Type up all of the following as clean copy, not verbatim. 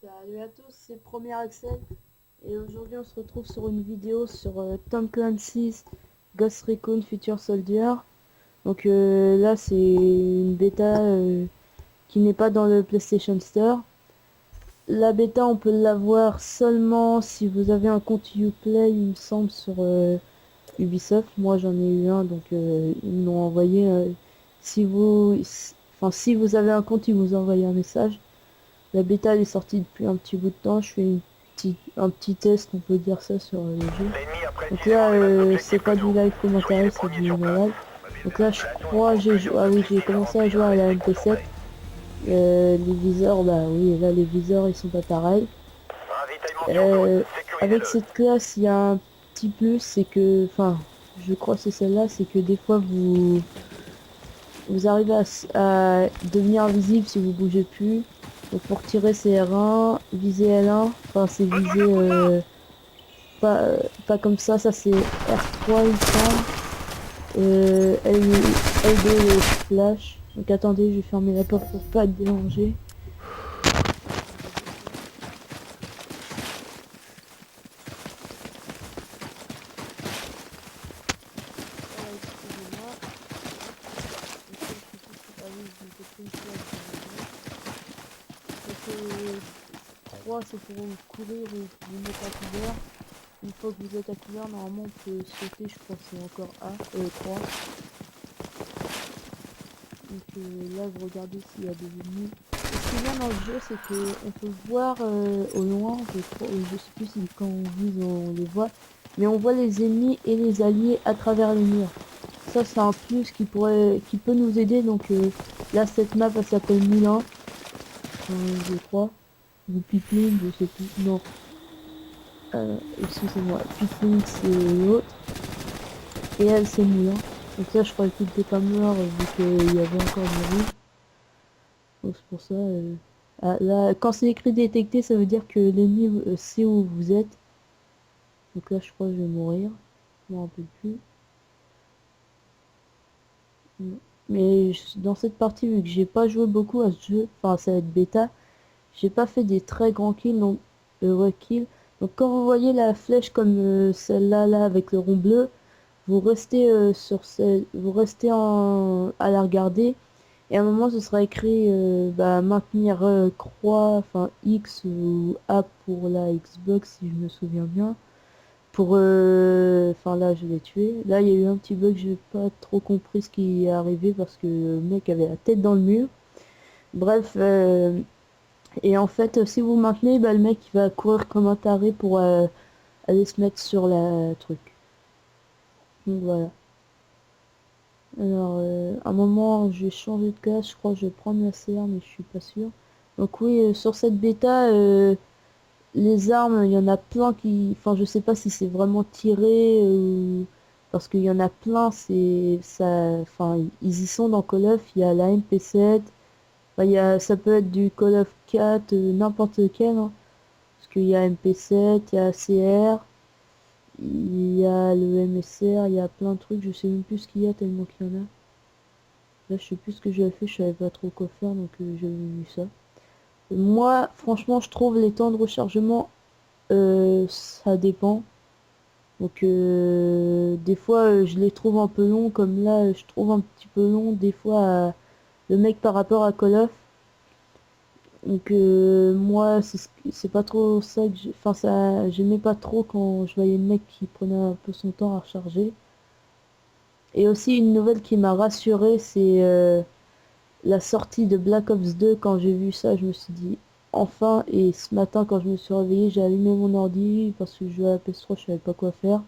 Salut à tous, c'est Premier Axel et aujourd'hui on se retrouve sur une vidéo sur Tom Clancy's Ghost Recon Future Soldier. Donc là c'est une bêta qui n'est pas dans le PlayStation Store. La bêta on peut l'avoir seulement si vous avez un compte Uplay, il me semble, sur Ubisoft. Moi j'en ai eu un, donc ils me l'ont envoyé. Si vous avez un compte, ils vous envoient un message. La bêta elle est sortie depuis un petit bout de temps. Je fais un petit test, on peut dire ça, sur le jeu. Donc là c'est pas du live commentaire, c'est du normal. Donc là je crois j'ai joué. Ah oui, j'ai commencé à jouer à la MP7. Les viseurs, bah oui, là les viseurs ils sont pas pareils. Avec cette classe il y a un petit plus, c'est que, enfin je crois que c'est celle-là, c'est que des fois vous arrivez à devenir invisible si vous bougez plus. Donc pour tirer c'est R1, viser L1, enfin c'est viser pas comme ça c'est R3 il me semble. L2 le flash. Donc attendez, je vais fermer la porte pour pas être dérangé. Excusez-moi. Ah oui, je m'étais pris une claque. 3 c'est pour courir et vous mettre à couvert. Une fois que vous êtes à couvert, normalement on peut sauter, je crois que c'est encore A, 3. Donc là vous regardez s'il y a des ennemis. Ce qui est bien dans le jeu, c'est que on peut voir au loin, je sais plus si quand on vise on les voit, mais on voit les ennemis et les alliés à travers les murs. Ça c'est un plus qui peut nous aider. Donc là cette map elle s'appelle Moulin, je crois, ou Pipeline, je sais plus, non. Excusez-moi, Pipeline c'est l'autre, et elle c'est Moulin. Donc là je croyais qu'il n'était pas mort vu qu'il y avait encore des roues. Donc c'est pour ça. Ah, là, quand c'est écrit détecté, ça veut dire que l'ennemi sait où vous êtes. Donc là je crois que je vais mourir. Je m'en rappelle plus. Mais dans cette partie, vu que j'ai pas joué beaucoup à ce jeu, enfin ça va être bêta, j'ai pas fait des très grands kills, donc heureux kills. Donc quand vous voyez la flèche comme celle-là là avec le rond bleu, vous restez à la regarder, et à un moment ce sera écrit maintenir croix, enfin X ou A pour la Xbox si je me souviens bien. Pour enfin là je l'ai tué. Là il y a eu un petit bug, j'ai pas trop compris ce qui est arrivé parce que le mec avait la tête dans le mur. Bref, et en fait si vous maintenez, le mec il va courir comme un taré pour aller se mettre sur la truc. Donc voilà. Alors à un moment je vais changer de classe, je crois que je vais prendre la CR mais je suis pas sûr. Donc oui, sur cette bêta les armes, il y en a plein qui, enfin je sais pas si c'est vraiment tiré parce qu'il y en a plein, c'est ça, enfin ils y sont dans Call of. Il y a la MP7, enfin, ça peut être du Call of 4, n'importe lequel, hein. Parce qu'il y a MP7, il y a ACR, il y a le MSR, il y a plein de trucs, je sais même plus ce qu'il y a tellement qu'il y en a. Là je sais plus ce que j'avais fait, je savais pas trop quoi faire, donc j'avais mis ça. Moi franchement je trouve les temps de rechargement, ça dépend. Donc des fois je les trouve un peu longs, comme là je trouve un petit peu long des fois le mec par rapport à Call of. Donc moi c'est pas trop ça que enfin ça j'aimais pas trop quand je voyais le mec qui prenait un peu son temps à recharger. Et aussi une nouvelle qui m'a rassuré, c'est la sortie de Black Ops 2. Quand j'ai vu ça je me suis dit enfin. Et ce matin quand je me suis réveillé, j'ai allumé mon ordi parce que je jouais à la PS3, je savais pas quoi faire.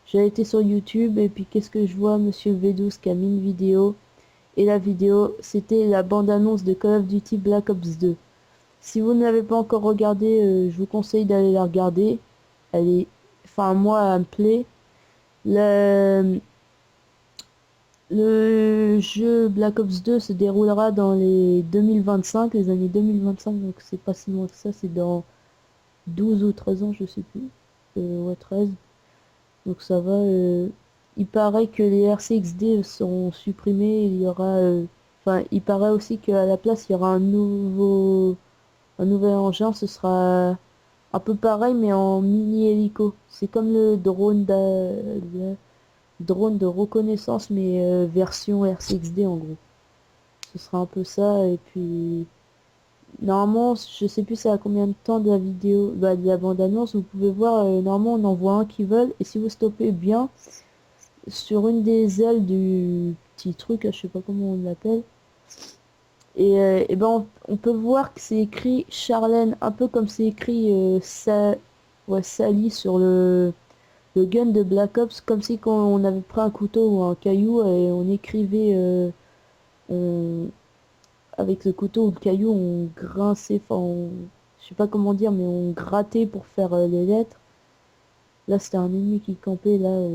J'ai été sur YouTube et puis qu'est-ce que je vois? Monsieur V12 qui a mis une vidéo. Et la vidéo, c'était la bande-annonce de Call of Duty Black Ops 2. Si vous ne l'avez pas encore regardé, je vous conseille d'aller la regarder. Elle est, enfin moi, elle me plaît. Le jeu Black Ops 2 se déroulera dans les 2025, les années 2025, donc c'est pas si loin que ça, c'est dans 12 ou 13 ans, je sais plus. Ouais, 13. Donc ça va. Il paraît que les RCXD seront supprimés. Il y aura, enfin, il paraît aussi qu'à la place il y aura un nouveau un nouvel engin, ce sera un peu pareil, mais en mini hélico. C'est comme le drone de reconnaissance, mais version RCXD en gros. Ce sera un peu ça, et puis normalement, je sais plus c'est à combien de temps de la vidéo, bah, de la bande-annonce, vous pouvez voir, normalement on en voit un qui vole, et si vous stoppez bien, sur une des ailes du petit truc, je sais pas comment on l'appelle, et ben on peut voir que c'est écrit Charlène, un peu comme c'est écrit ouais, Sally sur le gun de Black Ops, comme si quand on avait pris un couteau ou un caillou et on écrivait on- avec le couteau ou le caillou, on grinçait, enfin je sais pas comment dire, mais on grattait pour faire les lettres. Là c'était un ennemi qui campait là.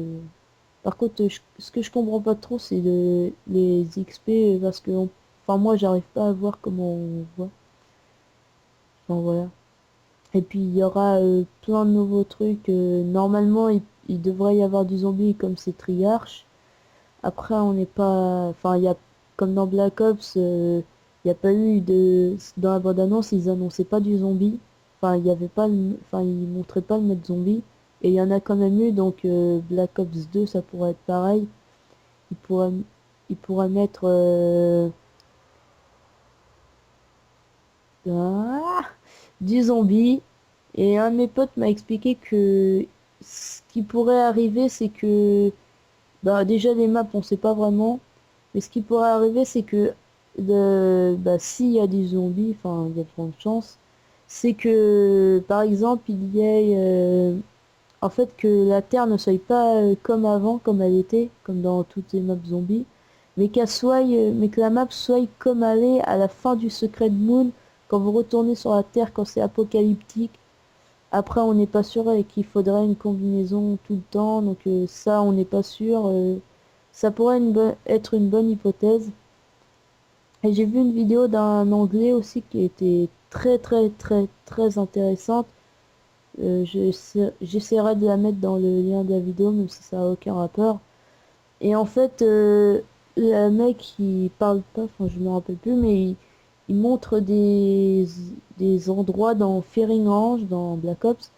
Par contre, ce que je comprends pas trop, c'est les XP parce que, enfin moi j'arrive pas à voir comment on voit. Enfin voilà. Et puis il y aura plein de nouveaux trucs. Normalement, il devrait y avoir du zombie comme c'est Triarch. Après, on n'est pas. Enfin, il y a comme dans Black Ops, il n'y a pas eu de. Dans la bande-annonce, ils annonçaient pas du zombie. Enfin, il y avait pas. Enfin, ils montraient pas le mode zombie. Et il y en a quand même eu, donc Black Ops 2, ça pourrait être pareil. Ils pourraient, ils pourraient mettre ah, du zombie. Et un de mes potes m'a expliqué que ce qui pourrait arriver, c'est que bah, déjà les maps, on sait pas vraiment. Mais ce qui pourrait arriver, c'est que bah, s'il y a des zombies, enfin il y a de grandes chances, c'est que par exemple il y ait en fait que la Terre ne soit pas comme avant, comme elle était, comme dans toutes les maps zombies, mais qu'elle soit, mais que la map soit comme elle est à la fin du Secret Moon, quand vous retournez sur la Terre, quand c'est apocalyptique. Après, on n'est pas sûr et qu'il faudrait une combinaison tout le temps, donc ça, on n'est pas sûr. Ça pourrait être une bonne hypothèse. Et j'ai vu une vidéo d'un anglais aussi qui était très très très très intéressante. J'essaierai de la mettre dans le lien de la vidéo, même si ça n'a aucun rapport. Et en fait, le mec, il parle pas, enfin je me rappelle plus, mais il montre des endroits dans Firing Range, dans Black Ops,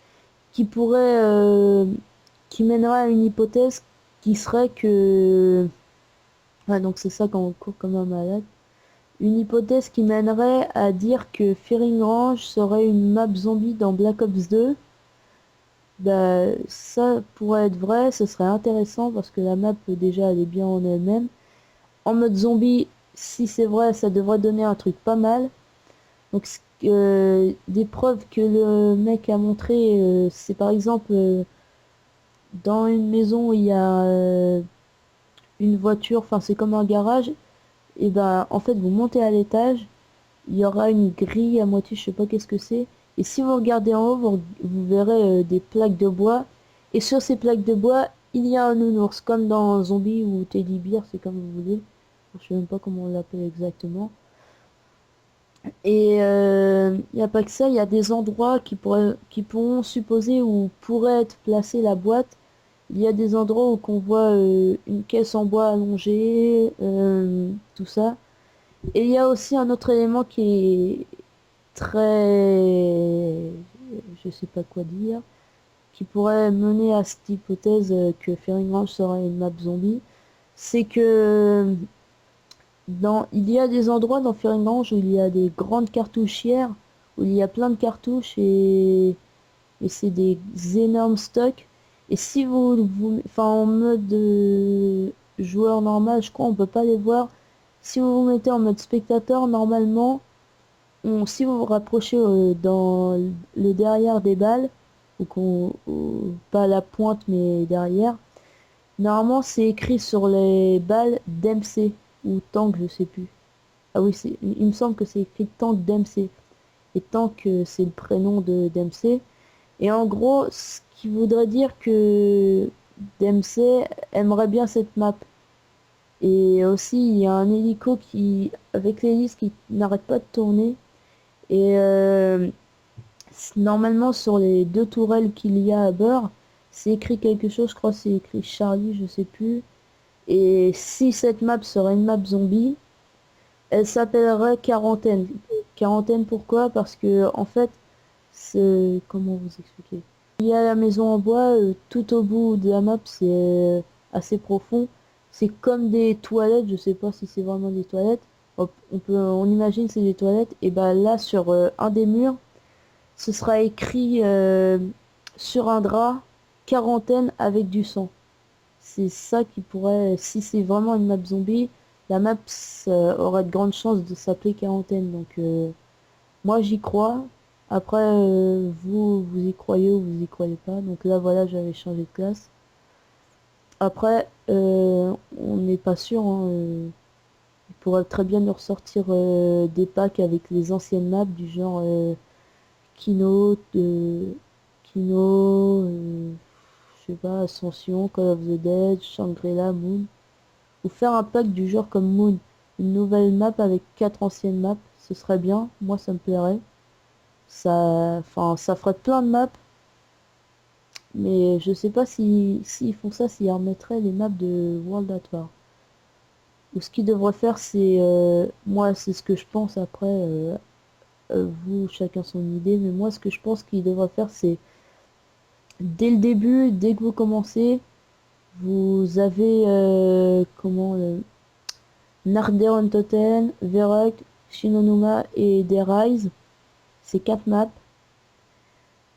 qui pourrait, qui mènera à une hypothèse qui serait que, ah donc c'est ça quand on court comme un malade, une hypothèse qui mènerait à dire que Firing Range serait une map zombie dans Black Ops 2. Bah, ça pourrait être vrai, ce serait intéressant parce que la map déjà elle est bien en elle-même. En mode zombie, si c'est vrai, ça devrait donner un truc pas mal. Donc des preuves que le mec a montré, c'est par exemple dans une maison où il y a une voiture, enfin c'est comme un garage, et ben en fait vous montez à l'étage, il y aura une grille à moitié, je sais pas qu'est-ce que c'est, et si vous regardez en haut, vous verrez des plaques de bois, et sur ces plaques de bois, il y a un nounours, comme dans Zombie ou Teddy Bear, c'est comme vous voulez, je sais même pas comment on l'appelle exactement. Et il n'y a pas que ça, il y a des endroits qui pourront supposer où pourrait être placée la boîte. Il y a des endroits où qu'on voit une caisse en bois allongée, tout ça. Et il y a aussi un autre élément qui est très, je sais pas quoi dire, qui pourrait mener à cette hypothèse que Fairing Range serait une map zombie. C'est que il y a des endroits dans Fairing Range où il y a des grandes cartouchières, où il y a plein de cartouches et c'est des énormes stocks. Et si enfin en mode joueur normal, je crois, on peut pas les voir. Si vous vous mettez en mode spectateur, normalement, si vous vous rapprochez dans le derrière des balles, pas à la pointe mais derrière, normalement c'est écrit sur les balles Dempsey ou Tank, je sais plus. Ah oui, il me semble que c'est écrit Tank Dempsey. Et Tank, c'est le prénom de Dempsey. Et en gros, ce qui voudrait dire que Dempsey aimerait bien cette map. Et aussi, il y a un hélico avec l'hélice qui n'arrête pas de tourner. Et normalement, sur les deux tourelles qu'il y a à bord, c'est écrit quelque chose, je crois que c'est écrit Charlie, je sais plus. Et si cette map serait une map zombie, elle s'appellerait Quarantaine. Quarantaine, pourquoi? Parce que en fait, c'est... Comment vous expliquer? Il y a la maison en bois, tout au bout de la map, c'est assez profond. C'est comme des toilettes, je sais pas si c'est vraiment des toilettes. Hop, on imagine c'est des toilettes. Et bah là, sur un des murs, ce sera écrit sur un drap, quarantaine avec du sang. C'est ça qui pourrait, si c'est vraiment une map zombie, la map aurait de grandes chances de s'appeler quarantaine. Donc moi j'y crois. Après vous y croyez ou vous y croyez pas. Donc là voilà, j'avais changé de classe. Après on n'est pas sûr, hein, il pourrait très bien nous ressortir des packs avec les anciennes maps du genre Kino, Kino, je sais pas, Ascension, Call of the Dead, Shangri-La, Moon. Ou faire un pack du genre comme Moon, une nouvelle map avec 4 anciennes maps, ce serait bien, moi ça me plairait. Ça, enfin, ça ferait plein de maps, mais je sais pas si s'ils font ça, s'ils remettraient les maps de World at War. Ou ce qu'ils devraient faire, c'est, moi c'est ce que je pense après, vous chacun son idée, mais moi ce que je pense qu'ils devraient faire, c'est dès le début, dès que vous commencez, vous avez comment Narderon Totem, Verok, Shinonuma et Derise. C'est 4 maps.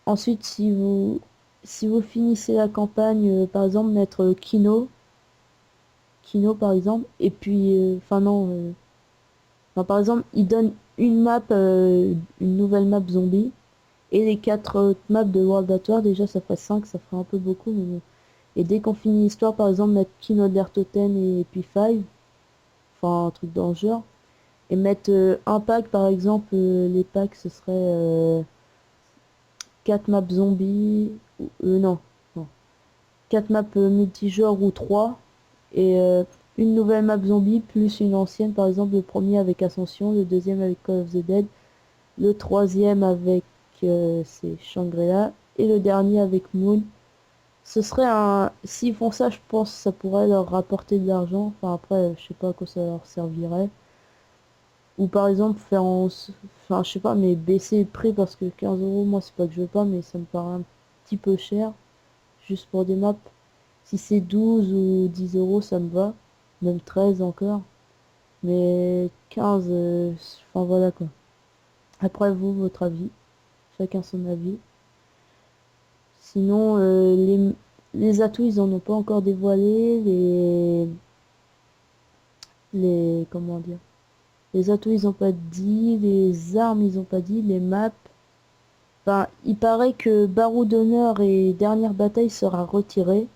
Ensuite, si vous finissez la campagne, par exemple, mettre Kino par exemple, et puis, enfin non, enfin, par exemple, il donne une map, une nouvelle map zombie, et les 4 autres maps de World at War, déjà ça ferait 5, ça ferait un peu beaucoup, mais bon. Et dès qu'on finit l'histoire, par exemple, mettre Kino Der Totem et puis 5, enfin un truc dans le genre. Et mettre un pack par exemple, les packs ce serait 4 maps zombies, non, non, 4 maps multijoueurs ou 3 et une nouvelle map zombie plus une ancienne, par exemple le premier avec Ascension, le deuxième avec Call of the Dead, le troisième avec c'est Shangri-La et le dernier avec Moon. Ce serait un... S'ils font ça, je pense que ça pourrait leur rapporter de l'argent. Enfin après, je sais pas à quoi ça leur servirait. Ou par exemple faire en... Enfin je sais pas, mais baisser le prix parce que 15 €, moi c'est pas que je veux pas, mais ça me paraît un petit peu cher. Juste pour des maps. Si c'est 12 ou 10 €, ça me va. Même 13 encore. Mais 15, enfin voilà quoi. Après vous, votre avis. Chacun son avis. Sinon, les atouts, ils en ont pas encore dévoilé. Comment dire? Les atouts, ils ont pas dit. Les armes, ils ont pas dit. Les maps. Enfin, il paraît que Barreau d'honneur et dernière bataille sera retiré.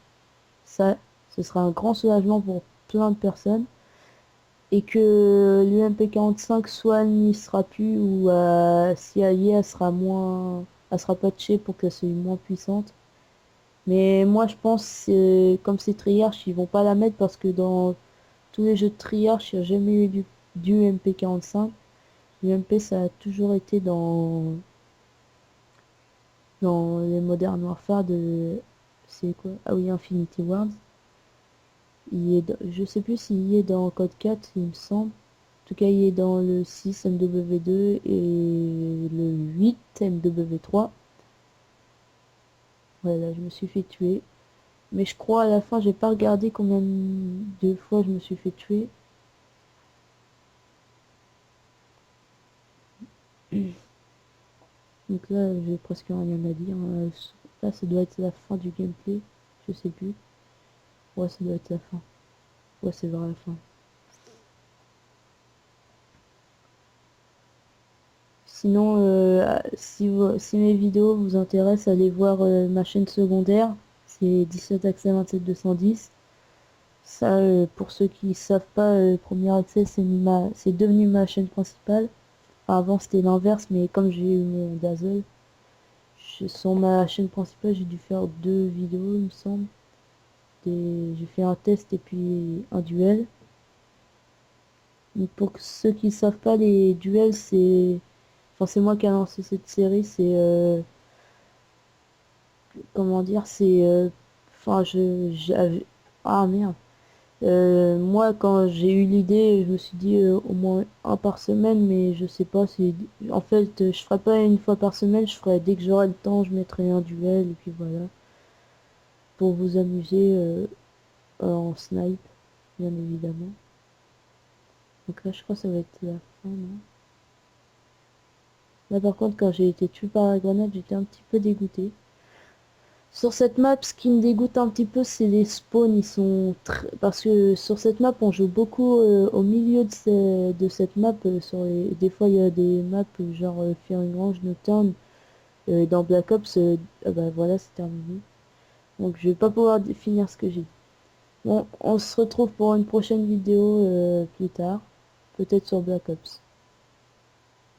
Ça, ce sera un grand soulagement pour plein de personnes. Et que l'UMP45 soit n'y sera plus ou si elle sera moins, elle sera patchée pour qu'elle soit moins puissante. Mais moi je pense comme c'est Triarch, ils vont pas la mettre parce que dans tous les jeux de Triarch, il n'y a jamais eu du MP45. L'UMP ça a toujours été dans les Modern Warfare de... C'est quoi? Ah oui, Infinity Ward. Je sais plus s'il est dans Code 4, il me semble. En tout cas, il est dans le 6 MW2 et le 8 MW3. Voilà, je me suis fait tuer. Mais je crois à la fin, j'ai pas regardé combien de fois je me suis fait tuer. Donc là, j'ai presque rien à dire. Là, ça doit être la fin du gameplay. Je sais plus. Ouais, ça doit être la fin. Ouais, c'est vers la fin. Sinon, si mes vidéos vous intéressent, allez voir ma chaîne secondaire. C'est 17 accès 27 210. Ça, pour ceux qui savent pas, Premier Accès, c'est devenu ma chaîne principale. Enfin, avant, c'était l'inverse, mais comme j'ai eu mon Dazzle, sur ma chaîne principale, j'ai dû faire 2 vidéos, il me semble. J'ai fait un test et puis un duel. Donc, pour ceux qui savent pas, les duels, c'est... Enfin, c'est moi qui a lancé cette série, c'est... comment dire, c'est... Enfin, ah merde. Moi, quand j'ai eu l'idée, je me suis dit au moins un par semaine, mais je sais pas si... En fait, je ferai pas une fois par semaine, je ferai dès que j'aurai le temps, je mettrai un duel, et puis voilà. Pour vous amuser en snipe, bien évidemment. Donc là, je crois que ça va être la fin, non? Là, par contre, quand j'ai été tué par la grenade, j'étais un petit peu dégoûté. Sur cette map, ce qui me dégoûte un petit peu, c'est les spawns. Ils sont très... Parce que sur cette map, on joue beaucoup au milieu de cette map. Des fois, il y a des maps genre Firing Range, Nocturne. Dans Black Ops, ah bah voilà, c'est terminé. Donc, je vais pas pouvoir finir ce que j'ai dit. Bon, on se retrouve pour une prochaine vidéo plus tard. Peut-être sur Black Ops.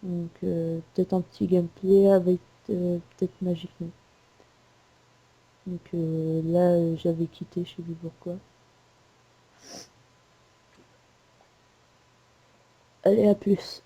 Donc, peut-être un petit gameplay avec peut-être Magic. Donc là, j'avais quitté, je sais plus pourquoi. Allez, à plus.